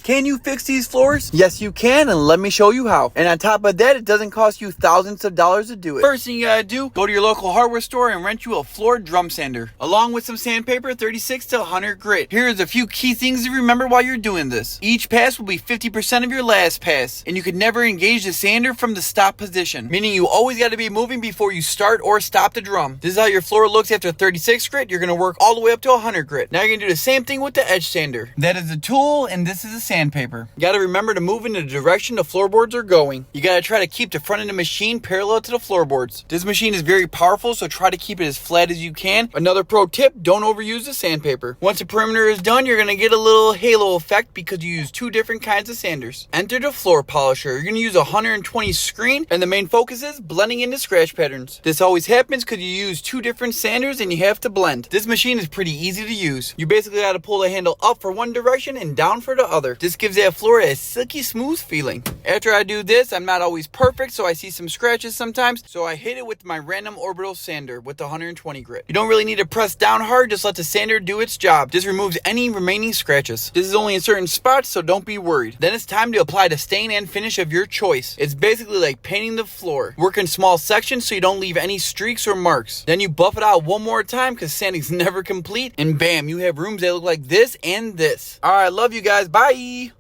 Can you fix these floors? Yes, you can, and let me show you how. And on top of that, it doesn't cost you thousands of dollars to do it. First thing you gotta do, go to your local hardware store and rent you a floor drum sander, along with some sandpaper, 36 to 100 grit. Here's a few key things to remember while you're doing this. Each pass will be 50% of your last pass, and you can never engage the sander from the stop position, meaning you always gotta be moving before you start or stop the drum. This is how your floor looks after 36 grit. You're gonna work all the way up to 100 grit. Now you're gonna do the same thing with the edge sander. That is the tool, and this is the sandpaper. You gotta remember to move in the direction the floorboards are going. You gotta try to keep the front of the machine parallel to the floorboards. This machine is very powerful, so try to keep it as flat as you can. Another pro tip, don't overuse the sandpaper. Once the perimeter is done, you're gonna get a little halo effect because you use two different kinds of sanders. Enter the floor polisher. You're gonna use a 120 screen, and the main focus is blending in the scratch patterns. This always happens because you use two different sanders and you have to blend. This machine is pretty easy to use. You basically gotta pull the handle up for one direction and down for the other. This gives that floor a silky smooth feeling. After I do this, I'm not always perfect, so I see some scratches sometimes, so I hit it with my random orbital sander with the 120 grit. You don't really need to press down hard, just let the sander do its job. This removes any remaining scratches. This is only in certain spots, so don't be worried. Then it's time to apply the stain and finish of your choice. It's basically like painting the floor. Work in small sections so you don't leave any streaks or marks. Then you buff it out one more time because sanding's never complete, and bam, you have rooms that look like this and this. Alright, love you guys. Bye!